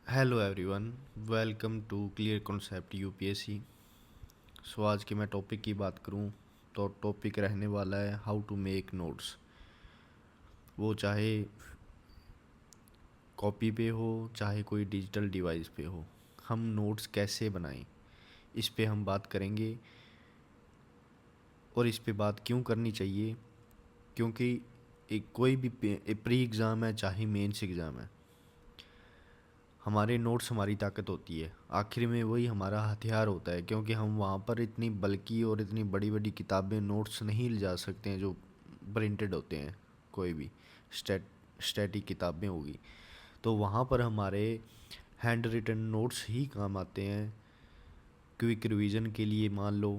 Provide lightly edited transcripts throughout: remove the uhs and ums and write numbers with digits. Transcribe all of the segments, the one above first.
Hello everyone, welcome to clear concept UPSC. आज की मैं टॉपिक की बात करूं तो टॉपिक रहने वाला है हाउ टू मेक नोट्स। वो चाहे कॉपी पे हो चाहे कोई डिजिटल डिवाइस पे हो, हम नोट्स कैसे बनाएं इस पे हम बात करेंगे। और इस पे बात क्यों करनी चाहिए, क्योंकि एक कोई भी प्री एग्ज़ाम है चाहे मेंस एग्ज़ाम है, हमारे नोट्स हमारी ताकत होती है। आखिर में वही हमारा हथियार होता है, क्योंकि हम वहाँ पर इतनी बल्कि और इतनी बड़ी बड़ी किताबें नोट्स नहीं ले जा सकते हैं जो प्रिंटेड होते हैं। कोई भी स्टैटिक किताबें होगी तो वहाँ पर हमारे हैंड रिटन नोट्स ही काम आते हैं। क्विक रिवीजन के लिए मान लो,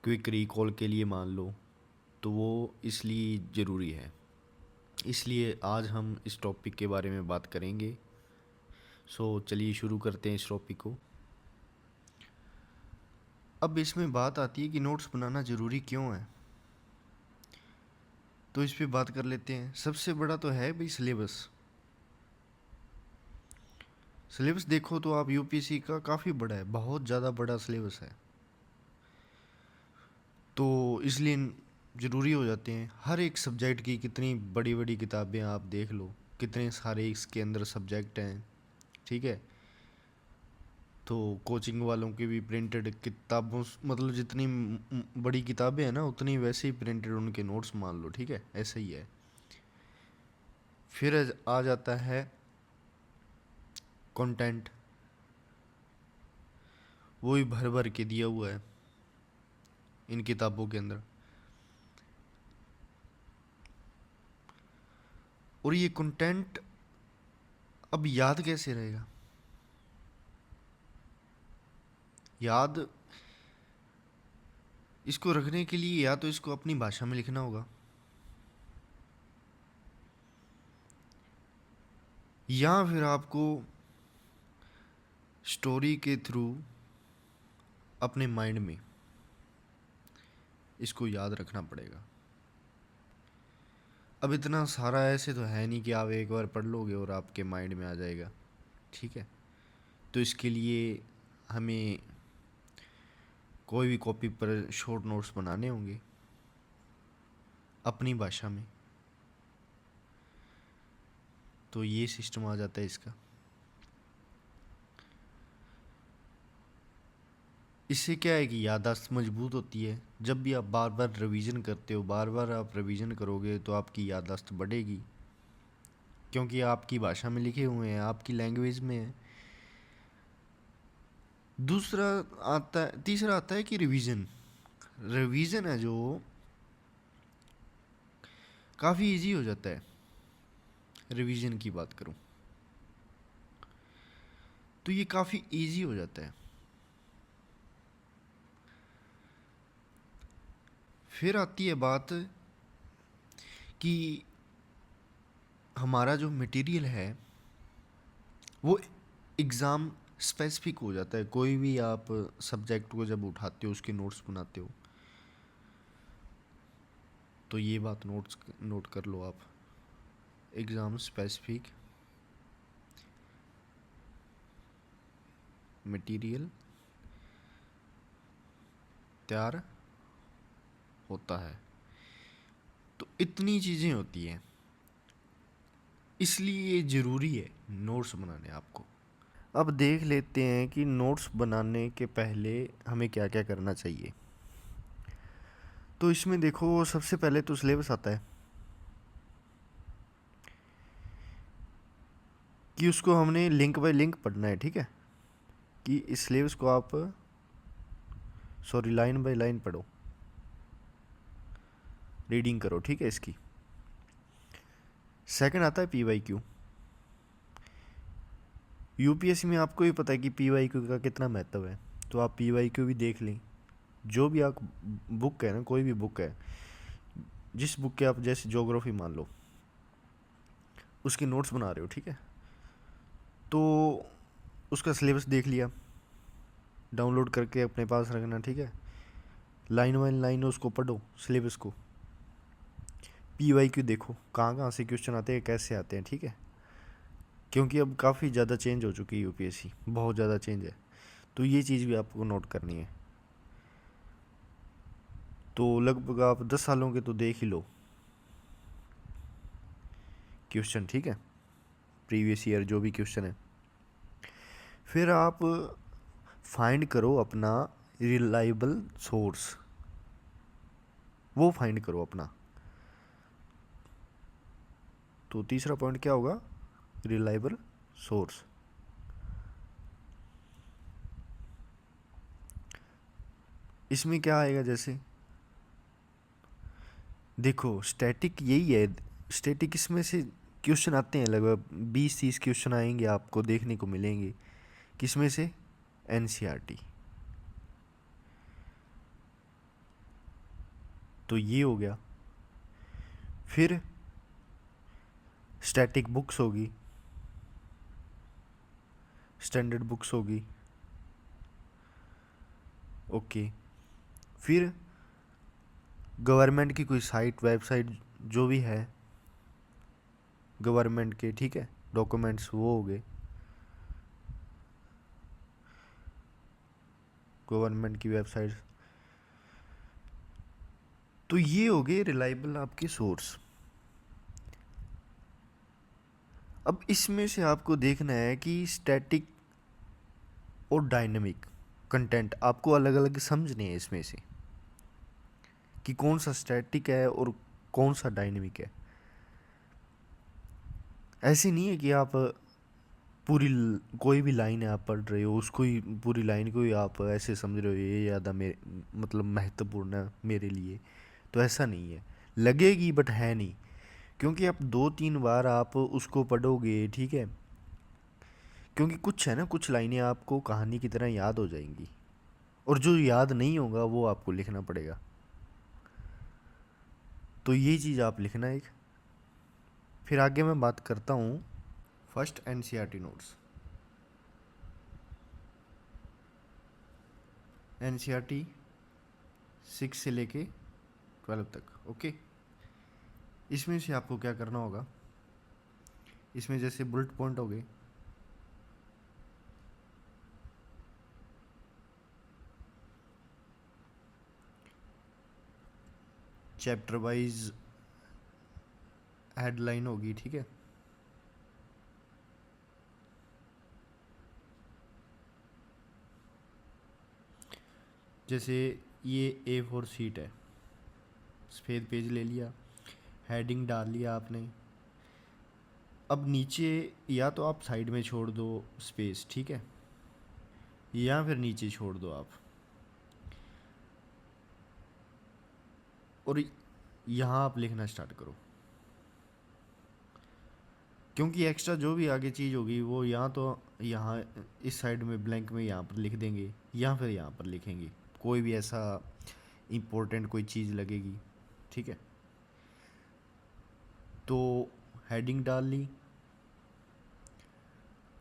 क्विक रिकॉल के लिए मान लो, तो वो इसलिए ज़रूरी है। इसलिए आज हम इस टॉपिक के बारे में बात करेंगे। चलिए शुरू करते हैं इस टॉपिक को। अब इसमें बात आती है कि नोट्स बनाना ज़रूरी क्यों है, तो इस पे बात कर लेते हैं। सबसे बड़ा तो है भाई सिलेबस। सिलेबस देखो तो आप यूपीएससी का काफ़ी बड़ा है, बहुत ज़्यादा बड़ा सिलेबस है, तो इसलिए ज़रूरी हो जाते हैं। हर एक सब्जेक्ट की कितनी बड़ी बड़ी किताबें आप देख लो, कितने सारे इसके अंदर सब्जेक्ट हैं, ठीक है। तो कोचिंग वालों की भी प्रिंटेड किताबों मतलब जितनी बड़ी किताबें हैं ना, उतनी वैसे ही प्रिंटेड उनके नोट्स मान लो, ठीक है, ऐसे ही है। फिर आ जाता है कंटेंट, वो भी भर भर के दिया हुआ है इन किताबों के अंदर। और ये कंटेंट अब याद कैसे रहेगा? याद इसको रखने के लिए या तो इसको अपनी भाषा में लिखना होगा, या फिर आपको स्टोरी के थ्रू अपने माइंड में इसको याद रखना पड़ेगा। अब इतना सारा ऐसे तो है नहीं कि आप एक बार पढ़ लोगे और आपके माइंड में आ जाएगा, ठीक है। तो इसके लिए हमें कोई भी कॉपी पर शॉर्ट नोट्स बनाने होंगे अपनी भाषा में। तो ये सिस्टम आ जाता है इसका। इससे क्या है कि याददाश्त मजबूत होती है। जब भी आप बार बार रिवीजन करते हो, बार बार आप रिवीजन करोगे तो आपकी याददाश्त बढ़ेगी, क्योंकि आपकी भाषा में लिखे हुए हैं, आपकी लैंग्वेज में है। दूसरा आता है, तीसरा आता है कि रिवीजन। रिवीजन है जो काफ़ी इजी हो जाता है। रिवीजन की बात करूं तो ये काफ़ी इजी हो जाता है। फिर आती है बात कि हमारा जो मटेरियल है वो एग्ज़ाम स्पेसिफिक हो जाता है। कोई भी आप सब्जेक्ट को जब उठाते हो, उसके नोट्स बनाते हो, तो ये बात नोट कर लो आप। एग्ज़ाम स्पेसिफिक मटेरियल तैयार होता है। तो इतनी चीज़ें होती हैं, इसलिए ये ज़रूरी है नोट्स बनाने आपको। अब देख लेते हैं कि नोट्स बनाने के पहले हमें क्या क्या करना चाहिए। तो इसमें देखो, सबसे पहले तो सिलेबस आता है कि उसको हमने लिंक बाय लिंक पढ़ना है, ठीक है। कि इस सिलेबस को आप लाइन बाय लाइन पढ़ो, रीडिंग करो, ठीक है इसकी। सेकंड आता है पीवाईक्यू। यूपीएससी में आपको ही पता है कि पीवाईक्यू का कितना महत्व है, तो आप पीवाईक्यू भी देख लें। जो भी आप बुक है ना, कोई भी बुक है, जिस बुक के आप जैसे ज्योग्राफी मान लो, उसके नोट्स बना रहे हो, ठीक है, तो उसका सिलेबस देख लिया, डाउनलोड करके अपने पास रखना, ठीक है। लाइन बाय लाइन उसको पढ़ो सिलेबस को। पीवाईक्यू देखो कहाँ कहाँ से क्वेश्चन आते हैं, कैसे आते हैं, ठीक है। क्योंकि अब काफ़ी ज़्यादा चेंज हो चुकी है यूपीएससी, बहुत ज़्यादा चेंज है। तो ये चीज़ भी आपको नोट करनी है। तो लगभग आप 10 सालों के तो देख ही लो क्वेश्चन, ठीक है, प्रीवियस ईयर जो भी क्वेश्चन है। फिर आप फाइंड करो अपना रिलायबल सोर्स, वो फाइंड करो अपना। तो तीसरा पॉइंट क्या होगा? Reliable source. इसमें क्या आएगा? जैसे देखो स्टैटिक यही है, स्टैटिक इसमें से क्वेश्चन आते हैं, लगभग 20-30 क्वेश्चन आएंगे आपको देखने को मिलेंगे। किसमें से? एनसीईआरटी। तो ये हो गया। फिर स्टैटिक बुक्स होगी, स्टैंडर्ड बुक्स होगी, ओके। फिर गवर्नमेंट की कोई साइट, वेबसाइट जो भी है गवर्नमेंट के, ठीक है, डॉक्यूमेंट्स वो हो गए, गवर्नमेंट की वेबसाइट। तो ये हो गए रिलायबल आपके सोर्स। अब इसमें से आपको देखना है कि स्टैटिक और डायनेमिक कंटेंट आपको अलग अलग समझने हैं इसमें से, कि कौन सा स्टैटिक है और कौन सा डायनेमिक है। ऐसे नहीं है कि आप कोई भी लाइन है आप पढ़ रहे हो, उसको ही पूरी लाइन को ही आप ऐसे समझ रहे हो ये ज़्यादा मेरे मतलब महत्वपूर्ण है मेरे लिए। तो ऐसा नहीं है, लगेगी बट है नहीं, क्योंकि आप 2-3 बार आप उसको पढ़ोगे, ठीक है। क्योंकि कुछ है ना, कुछ लाइनें आपको कहानी की तरह याद हो जाएंगी, और जो याद नहीं होगा वो आपको लिखना पड़ेगा। तो ये चीज़ आप लिखना एक। फिर आगे मैं बात करता हूँ फर्स्ट एनसीईआरटी नोट्स। एनसीईआरटी 6 से लेके 12 तक, ओके। इसमें से आपको क्या करना होगा? इसमें जैसे बुलेट पॉइंट हो गए, चैप्टर वाइज हेडलाइन होगी, ठीक है। जैसे ये A4 शीट है, सफ़ेद पेज ले लिया, हेडिंग डाल लिया आपने। अब नीचे या तो आप साइड में छोड़ दो स्पेस, ठीक है, या फिर नीचे छोड़ दो आप, और यहाँ आप लिखना स्टार्ट करो। क्योंकि एक्स्ट्रा जो भी आगे चीज़ होगी वो यहाँ तो यहाँ इस साइड में ब्लैंक में यहाँ पर लिख देंगे, या फिर यहाँ पर लिखेंगे, कोई भी ऐसा इम्पोर्टेंट कोई चीज़ लगेगी, ठीक है। तो हेडिंग डाल ली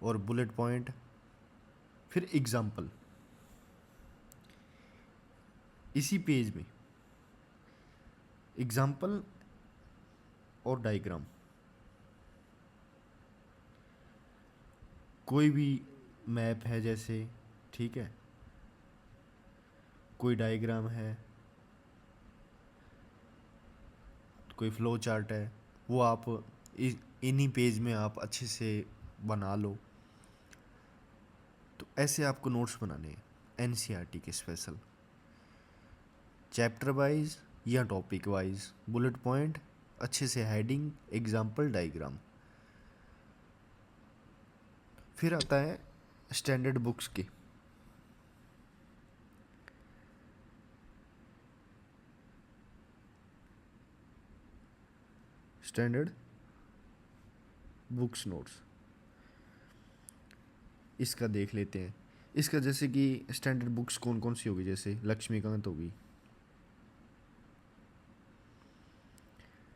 और बुलेट पॉइंट, फिर एग्जाम्पल इसी पेज में, एग्जाम्पल और डायग्राम। कोई भी मैप है जैसे, ठीक है, कोई डायग्राम है, कोई फ्लो चार्ट है, वो आप इन्हीं पेज में आप अच्छे से बना लो। तो ऐसे आपको नोट्स बनाने हैं एनसीईआरटी के स्पेशल, चैप्टर वाइज या टॉपिक वाइज, बुलेट पॉइंट, अच्छे से हेडिंग, एग्जाम्पल, डायग्राम। फिर आता है स्टैंडर्ड बुक्स की। स्टैंडर्ड बुक्स नोट्स, इसका देख लेते हैं। इसका जैसे कि स्टैंडर्ड बुक्स कौन कौन सी होगी, जैसे लक्ष्मीकांत होगी,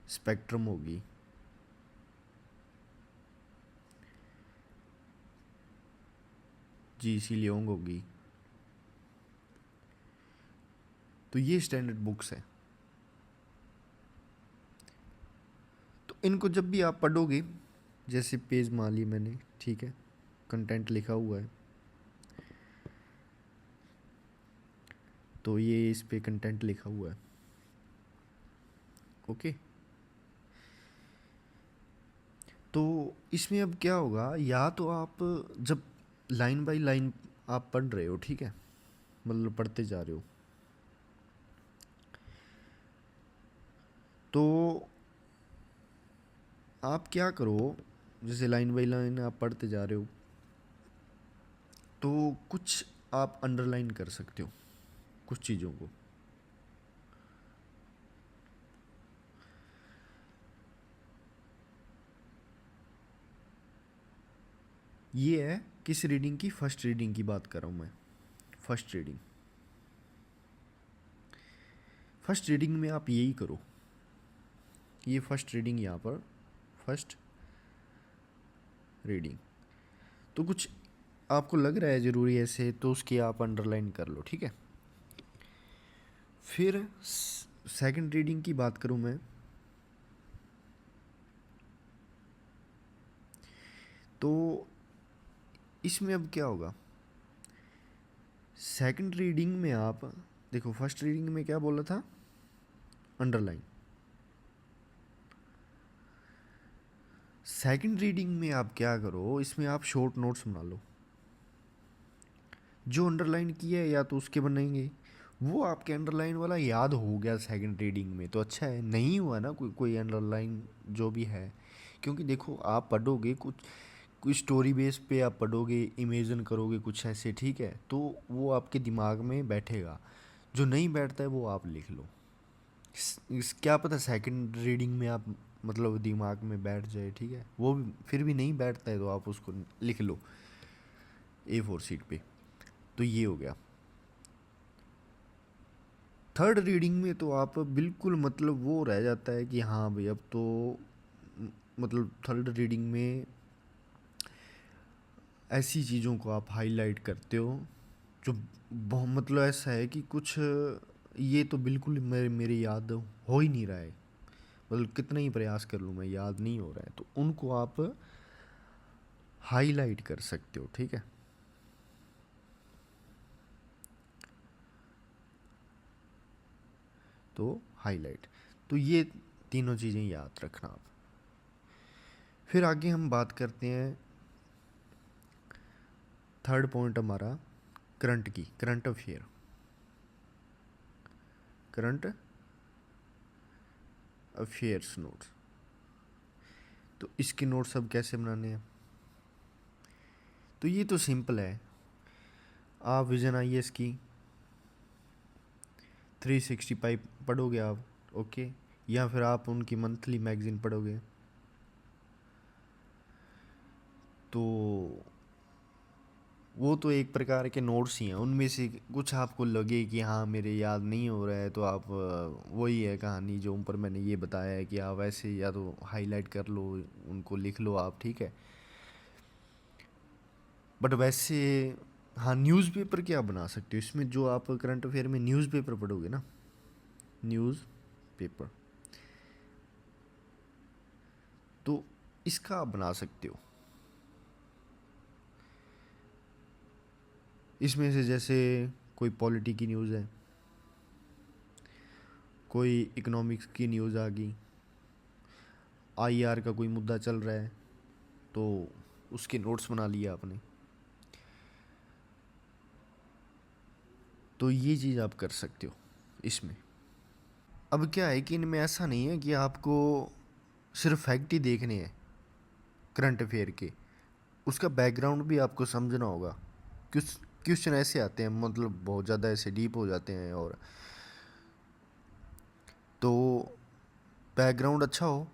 स्पेक्ट्रम होगी, जीसी लियोंग होगी। तो ये स्टैंडर्ड बुक्स है। तो इनको जब भी आप पढ़ोगे जैसे पेज मान ली मैंने, ठीक है, कंटेंट लिखा हुआ है, तो ये इस पे कंटेंट लिखा हुआ है। ओके, तो इसमें अब क्या होगा, या तो आप जब लाइन बाय लाइन आप पढ़ रहे हो, ठीक है, मतलब पढ़ते जा रहे हो, तो आप क्या करो, जैसे लाइन बाय लाइन आप पढ़ते जा रहे हो, तो कुछ आप अंडरलाइन कर सकते हो कुछ चीज़ों को। ये है किस रीडिंग की, फर्स्ट रीडिंग की बात कर रहा हूँ मैं। फर्स्ट रीडिंग, फर्स्ट रीडिंग में आप यही करो, ये फर्स्ट रीडिंग, यहाँ पर फर्स्ट रीडिंग, तो कुछ आपको लग रहा है ज़रूरी ऐसे, तो उसकी आप अंडरलाइन कर लो, ठीक है। फिर सेकंड रीडिंग की बात करूँ मैं, तो इसमें अब क्या होगा, सेकंड रीडिंग में आप देखो, फर्स्ट रीडिंग में क्या बोला था, अंडरलाइन। सेकंड रीडिंग में आप क्या करो, इसमें आप शॉर्ट नोट्स बना लो, जो अंडरलाइन किया है या तो उसके बनाएंगे, वो आपके अंडरलाइन वाला याद हो गया सेकंड रीडिंग में तो अच्छा है, नहीं हुआ ना कोई कोई अंडरलाइन जो भी है, क्योंकि देखो आप पढ़ोगे कुछ, कुछ स्टोरी बेस पे आप पढ़ोगे, इमेजिन करोगे कुछ ऐसे, ठीक है, तो वो आपके दिमाग में बैठेगा, जो नहीं बैठता है वो आप लिख लो। क्या पता सेकंड रीडिंग में आप मतलब दिमाग में बैठ जाए, ठीक है, वो भी फिर भी नहीं बैठता है तो आप उसको लिख लो A4 शीट पे। तो ये हो गया। थर्ड रीडिंग में तो आप बिल्कुल मतलब वो रह जाता है कि हाँ भाई अब तो मतलब थर्ड रीडिंग में ऐसी चीज़ों को आप हाईलाइट करते हो जो बहुत मतलब ऐसा है कि कुछ ये तो बिल्कुल मेरे याद हो ही नहीं रहा है, मतलब कितना ही प्रयास कर लूँ मैं याद नहीं हो रहा है, तो उनको आप हाईलाइट कर सकते हो, ठीक है। तो हाईलाइट, तो ये तीनों चीज़ें याद रखना आप। फिर आगे हम बात करते हैं, थर्ड पॉइंट हमारा करंट की, current affair, current affairs notes. तो इसके नोट्स अब कैसे बनाने हैं, तो ये तो सिंपल है, आप विजन IAS की 365 पढ़ोगे आप, ओके, या फिर आप उनकी मंथली मैगज़ीन पढ़ोगे, तो वो तो एक प्रकार के नोट्स ही हैं, उनमें से कुछ आपको लगे कि हाँ मेरे याद नहीं हो रहा है, तो आप वही है कहानी जो ऊपर मैंने ये बताया है कि आप ऐसे या तो हाईलाइट कर लो, उनको लिख लो आप, ठीक है। बट वैसे हाँ, न्यूज़पेपर क्या बना सकते हो इसमें, जो आप करंट अफेयर में न्यूज़पेपर पढ़ोगे ना, न्यूज़पेपर, तो इसका आप बना सकते हो। इसमें से जैसे कोई पॉलिटी की न्यूज़ है, कोई इकोनॉमिक्स की न्यूज़ आ गई, IR का कोई मुद्दा चल रहा है, तो उसके नोट्स बना लिए आपने, तो ये चीज़ आप कर सकते हो इसमें। अब क्या है कि इनमें ऐसा नहीं है कि आपको सिर्फ फैक्ट ही देखने हैं करंट अफेयर के, उसका बैकग्राउंड भी आपको समझना होगा। कुछ क्वेश्चन ऐसे आते हैं मतलब बहुत ज़्यादा ऐसे डीप हो जाते हैं, और तो बैकग्राउंड अच्छा हो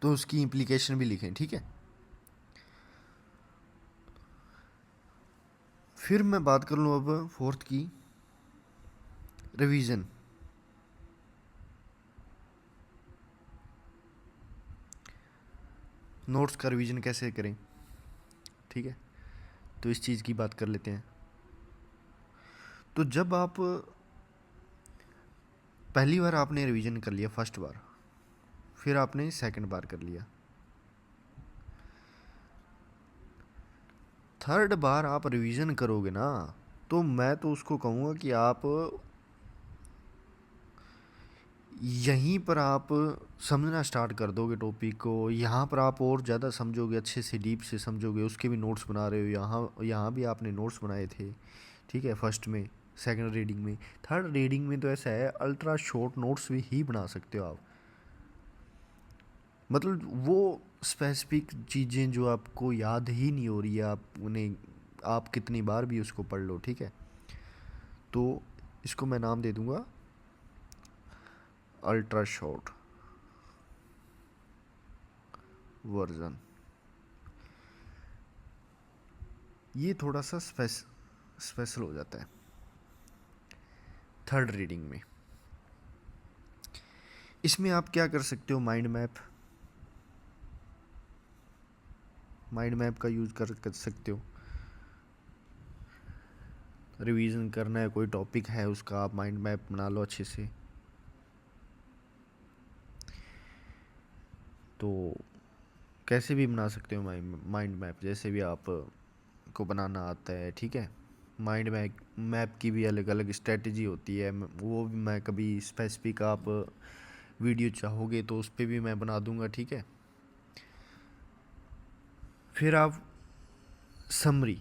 तो उसकी इम्प्लीकेशन भी लिखें, ठीक है। फिर मैं बात कर लूँ अब फोर्थ की, रिवीजन। नोट्स का रिवीजन कैसे करें, ठीक है, तो इस चीज़ की बात कर लेते हैं। तो जब आप पहली बार आपने रिवीजन कर लिया, फर्स्ट बार, फिर आपने सेकंड बार कर लिया, थर्ड बार आप रिवीजन करोगे ना, तो मैं तो उसको कहूँगा कि आप यहीं पर आप समझना स्टार्ट कर दोगे टॉपिक को। यहाँ पर आप और ज़्यादा समझोगे, अच्छे से डीप से समझोगे। उसके भी नोट्स बना रहे हो, यहाँ यहाँ भी आपने नोट्स बनाए थे, ठीक है, फर्स्ट में, सेकंड रीडिंग में। थर्ड रीडिंग में तो ऐसा है, अल्ट्रा शॉर्ट नोट्स भी ही बना सकते हो आप। मतलब वो स्पेसिफिक चीज़ें जो आपको याद ही नहीं हो रही है, आप उन्हें, आप कितनी बार भी उसको पढ़ लो, ठीक है। तो इसको मैं नाम दे दूँगा अल्ट्रा शॉर्ट वर्जन। ये थोड़ा सा स्पेशल हो जाता है थर्ड रीडिंग में। इसमें आप क्या कर सकते हो, माइंड मैप का यूज़ कर सकते हो। रिवीजन करना है, कोई टॉपिक है उसका, आप माइंड मैप बना लो अच्छे से। तो कैसे भी बना सकते हो माइंड मैप, जैसे भी आप को बनाना आता है, ठीक है। माइंड मैप की भी अलग अलग स्ट्रेटजी होती है, वो भी मैं कभी स्पेसिफिक, आप वीडियो चाहोगे तो उस पर भी मैं बना दूंगा, ठीक है। फिर आप समरी,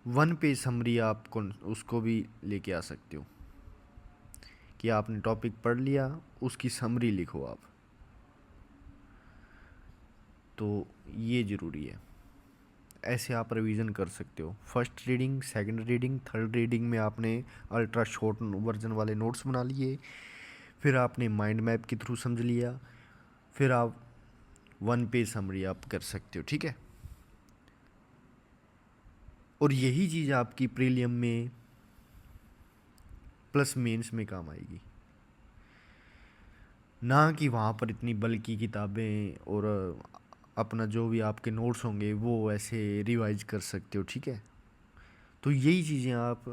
1 पेज समरी आप उसको भी लेके आ सकते हो, कि आपने टॉपिक पढ़ लिया, उसकी समरी लिखो आप। तो ये ज़रूरी है, ऐसे आप रिवीजन कर सकते हो। First reading, second reading, third reading में आपने अल्ट्रा शॉर्ट वर्जन वाले नोट्स बना लिए, फिर आपने माइंड मैप के थ्रू समझ लिया, फिर आप 1 पेज समरी आप कर सकते हो, ठीक है। और यही चीज़ आपकी प्रीलियम में प्लस मेंस में काम आएगी, ना कि वहाँ पर इतनी बल्कि किताबें और अपना जो भी आपके नोट्स होंगे वो ऐसे रिवाइज कर सकते हो, ठीक है। तो यही चीज़ें आप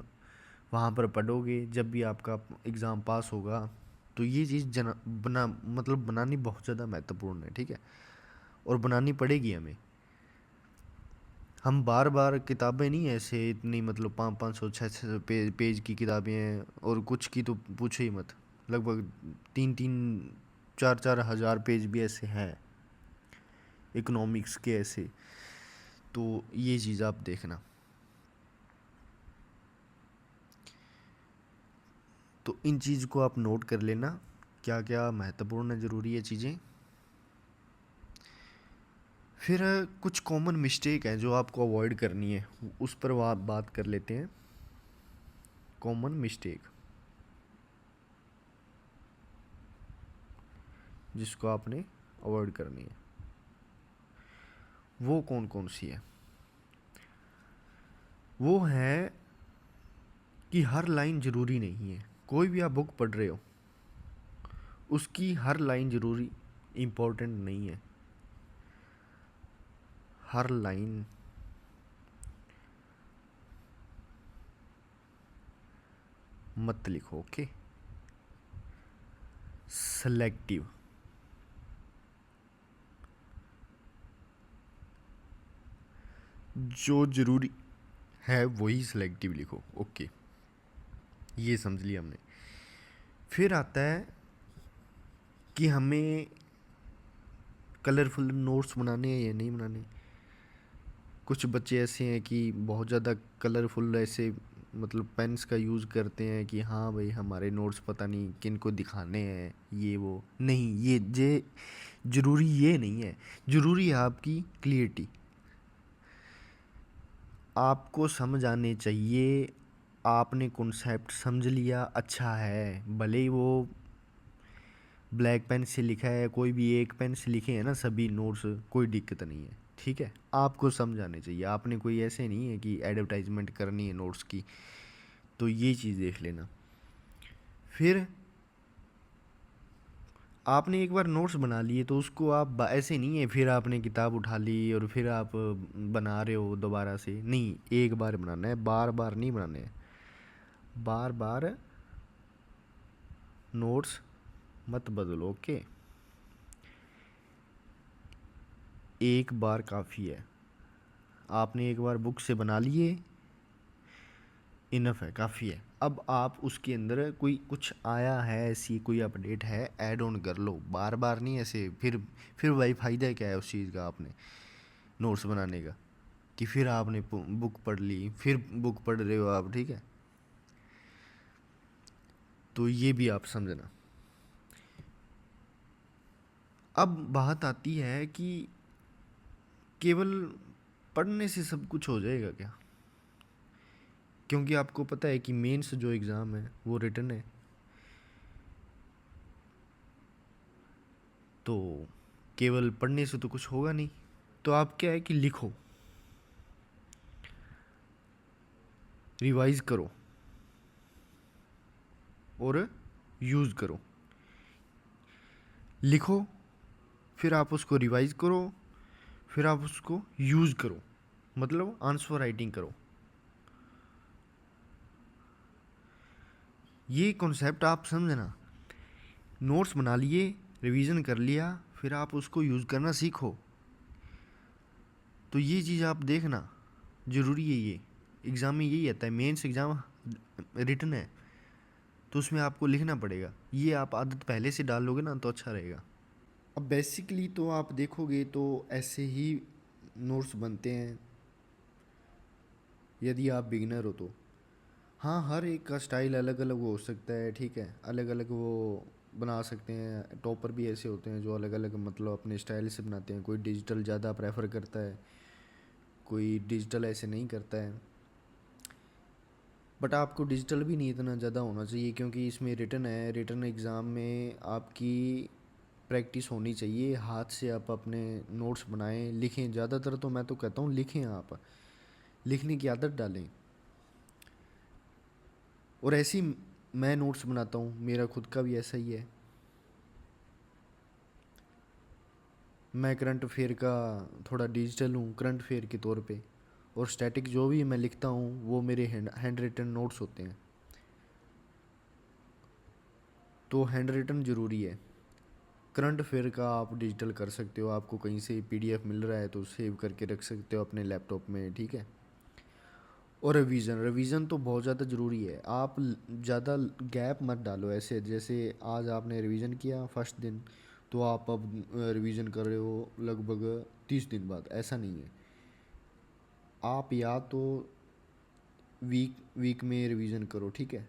वहाँ पर पढ़ोगे जब भी आपका एग्ज़ाम पास होगा। तो ये चीज़ मतलब बनानी बहुत ज़्यादा महत्वपूर्ण है, ठीक है, और बनानी पड़ेगी हमें। हम बार बार किताबें नहीं ऐसे इतनी, मतलब 500 600 पेज की किताबें हैं, और कुछ की तो पूछो ही मत, लगभग 3 4 हज़ार पेज भी ऐसे हैं इकोनॉमिक्स के ऐसे। तो ये चीज़ आप देखना। तो इन चीज़ को आप नोट कर लेना, क्या क्या महत्वपूर्ण है, ज़रूरी है चीज़ें। फिर कुछ कॉमन मिस्टेक है जो आपको अवॉइड करनी है, उस पर बात कर लेते हैं। कॉमन मिस्टेक जिसको आपने अवॉइड करनी है, वो कौन कौन सी है? वो है कि हर लाइन ज़रूरी नहीं है। कोई भी आप बुक पढ़ रहे हो, उसकी हर लाइन ज़रूरी इम्पोर्टेंट नहीं है। हर लाइन मत लिखो, ओके। सेलेक्टिव, जो ज़रूरी है वही सेलेक्टिव लिखो, ओके। ये समझ लिया हमने। फिर आता है कि हमें कलरफुल नोट्स बनाने हैं या नहीं बनाने। कुछ बच्चे ऐसे हैं कि बहुत ज़्यादा कलरफुल ऐसे, मतलब पेन्स का यूज़ करते हैं कि हाँ भाई हमारे नोट्स पता नहीं किन को दिखाने हैं, ये वो नहीं, ये ज़रूरी ये नहीं है। ज़रूरी है आपकी क्लियरिटी, आपको समझ आने चाहिए। आपने कॉन्सेप्ट समझ लिया, अच्छा है, भले ही वो ब्लैक पेन से लिखा है, कोई भी एक पेन से लिखे हैं ना सभी नोट्स, कोई दिक्कत नहीं है, ठीक है। आपको समझ आने चाहिए, आपने कोई ऐसे नहीं है कि एडवर्टाइजमेंट करनी है नोट्स की। तो ये चीज़ देख लेना। फिर आपने एक बार नोट्स बना लिए तो उसको आप ऐसे नहीं है फिर आपने किताब उठा ली और फिर आप बना रहे हो दोबारा से, नहीं, एक बार बनाना है, बार बार नहीं बनाने हैं। बार बार नोट्स मत बदलो, ओके। एक बार काफ़ी है। आपने एक बार बुक से बना लिए, इनफ है, काफ़ी है। अब आप उसके अंदर कोई कुछ आया है, ऐसी कोई अपडेट है, ऐड ऑन कर लो। बार बार नहीं ऐसे, फिर भाई फ़ायदा क्या है उस चीज़ का आपने नोट्स बनाने का, कि फिर आपने बुक पढ़ ली, फिर बुक पढ़ रहे हो आप, ठीक है। तो ये भी आप समझना। अब बात आती है कि केवल पढ़ने से सब कुछ हो जाएगा क्या? क्योंकि आपको पता है कि मेंस जो एग्ज़ाम है वो रिटन है, तो केवल पढ़ने से तो कुछ होगा नहीं। तो आप क्या है कि लिखो, रिवाइज करो और यूज़ करो। लिखो, फिर आप उसको रिवाइज करो, फिर आप उसको यूज़ करो, मतलब आंसर राइटिंग करो। ये कॉन्सेप्ट आप समझना। नोट्स बना लिए, रिवीजन कर लिया, फिर आप उसको यूज़ करना सीखो। तो ये चीज़ आप देखना, ज़रूरी है ये। एग्ज़ाम में यही आता है, मेंस एग्ज़ाम रिटन है, तो उसमें आपको लिखना पड़ेगा। ये आप आदत पहले से डाल लोगे ना तो अच्छा रहेगा। अब बेसिकली तो आप देखोगे तो ऐसे ही नोट्स बनते हैं यदि आप बिगिनर हो तो। हाँ, हर एक का स्टाइल अलग अलग हो सकता है, ठीक है, अलग अलग वो बना सकते हैं। टॉपर भी ऐसे होते हैं जो अलग अलग मतलब अपने स्टाइल से बनाते हैं। कोई डिजिटल ज़्यादा प्रेफर करता है, कोई डिजिटल ऐसे नहीं करता है। बट आपको डिजिटल भी नहीं इतना ज़्यादा होना चाहिए, क्योंकि इसमें रिटन है। रिटन एग्ज़ाम में आपकी प्रैक्टिस होनी चाहिए, हाथ से आप अपने नोट्स बनाएं, लिखें। ज़्यादातर तो मैं तो कहता हूँ लिखें, आप लिखने की आदत डालें। और ऐसी मैं नोट्स बनाता हूँ, मेरा खुद का भी ऐसा ही है। मैं करंट अफेयर का थोड़ा डिजिटल हूँ करंट अफेयर के तौर पे, और स्टैटिक जो भी मैं लिखता हूँ वो मेरे हैंड रिटन नोट्स होते हैं। तो हैंड रिटन ज़रूरी है। करंट अफेयर का आप डिजिटल कर सकते हो, आपको कहीं से पीडीएफ मिल रहा है तो सेव करके रख सकते हो अपने लैपटॉप में, ठीक है। और रिवीजन, रिवीजन तो बहुत ज़्यादा ज़रूरी है। आप ज़्यादा गैप मत डालो। ऐसे जैसे आज आपने रिवीजन किया फर्स्ट दिन, तो आप अब रिवीजन कर रहे हो लगभग 30 दिन बाद, ऐसा नहीं है। आप या तो वीक वीक में रिवीजन करो, ठीक है,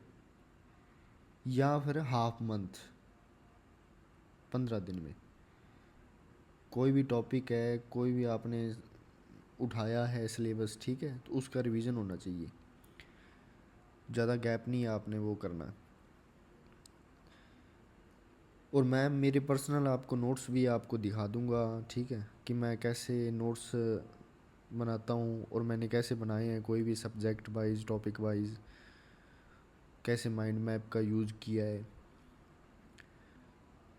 या फिर हाफ मंथ, 15 दिन में। कोई भी टॉपिक है, कोई भी आपने उठाया है सिलेबस, ठीक है, तो उसका रिवीजन होना चाहिए। ज़्यादा गैप नहीं आपने वो करना। और मैं मेरे पर्सनल आपको नोट्स भी आपको दिखा दूंगा, ठीक है, कि मैं कैसे नोट्स बनाता हूँ और मैंने कैसे बनाए हैं, कोई भी सब्जेक्ट वाइज, टॉपिक वाइज, कैसे माइंड मैप का यूज़ किया है।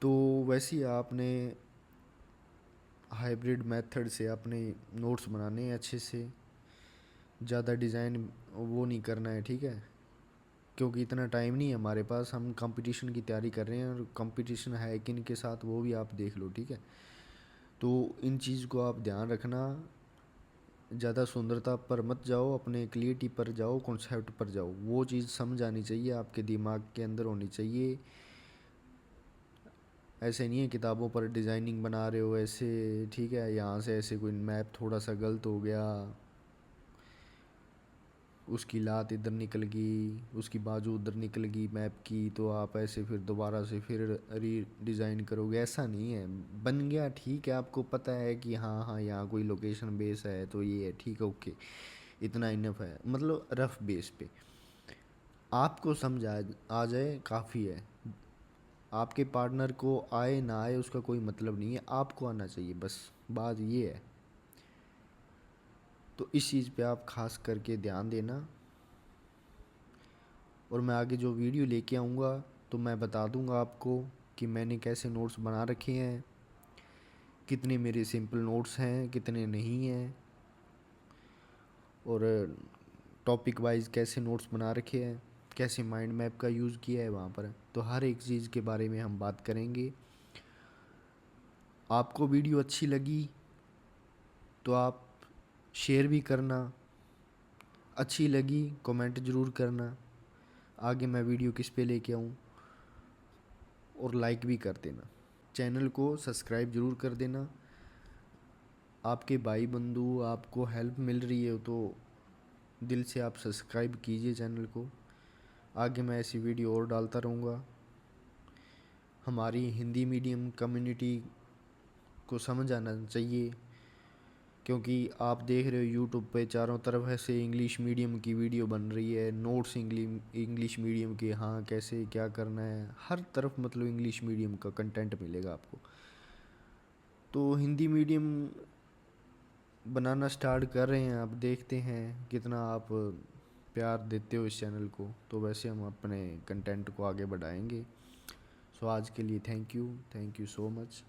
तो वैसे ही आपने हाइब्रिड मेथड से अपने नोट्स बनाने हैं अच्छे से। ज़्यादा डिज़ाइन वो नहीं करना है, ठीक है, क्योंकि इतना टाइम नहीं है हमारे पास। हम कंपटीशन की तैयारी कर रहे हैं, और कंपटीशन है किन के साथ वो भी आप देख लो, ठीक है। तो इन चीज़ को आप ध्यान रखना। ज़्यादा सुंदरता पर मत जाओ, अपने क्रिएटिव पर जाओ, कॉन्सेप्ट पर जाओ। वो चीज़ समझ आनी चाहिए, आपके दिमाग के अंदर होनी चाहिए। ऐसे नहीं है किताबों पर डिज़ाइनिंग बना रहे हो ऐसे, ठीक है, यहाँ से ऐसे कोई मैप थोड़ा सा गलत हो गया, उसकी लात इधर निकल गई, उसकी बाजू उधर निकल गई मैप की, तो आप ऐसे फिर दोबारा से फिर री डिज़ाइन करोगे। ऐसा नहीं है। बन गया ठीक है, आपको पता है कि हाँ हाँ यहाँ कोई लोकेशन बेस है तो ये है, ठीक है, ओके, इतना इनफ है। मतलब रफ बेस पे आपको समझ आ जाए काफ़ी है। आपके पार्टनर को आए ना आए उसका कोई मतलब नहीं है, आपको आना चाहिए, बस बात ये है। तो इस चीज़ पे आप खास करके ध्यान देना। और मैं आगे जो वीडियो लेके आऊँगा तो मैं बता दूँगा आपको कि मैंने कैसे नोट्स बना रखे हैं, कितने मेरे सिंपल नोट्स हैं, कितने नहीं हैं, और टॉपिक वाइज कैसे नोट्स बना रखे हैं, कैसे माइंड मैप का यूज़ किया है वहाँ पर। तो हर एक चीज़ के बारे में हम बात करेंगे। आपको वीडियो अच्छी लगी तो आप शेयर भी करना, अच्छी लगी कमेंट ज़रूर करना, आगे मैं वीडियो किस पे लेके आऊँ, और लाइक भी कर देना। चैनल को सब्सक्राइब ज़रूर कर देना। आपके भाई बंधु आपको हेल्प मिल रही है तो दिल से आप सब्सक्राइब कीजिए चैनल को। आगे मैं ऐसी वीडियो और डालता रहूँगा। हमारी हिंदी मीडियम कम्युनिटी को समझ आना चाहिए, क्योंकि आप देख रहे हो यूट्यूब पे चारों तरफ ऐसे इंग्लिश मीडियम की वीडियो बन रही है, नोट्स इंग्लिश मीडियम के, हाँ कैसे क्या करना है, हर तरफ मतलब इंग्लिश मीडियम का कंटेंट मिलेगा आपको। तो हिंदी मीडियम बनाना स्टार्ट कर रहे हैं, अब देखते हैं कितना आप प्यार देते हो इस चैनल को, तो वैसे हम अपने कंटेंट को आगे बढ़ाएंगे। सो आज के लिए थैंक यू सो मच।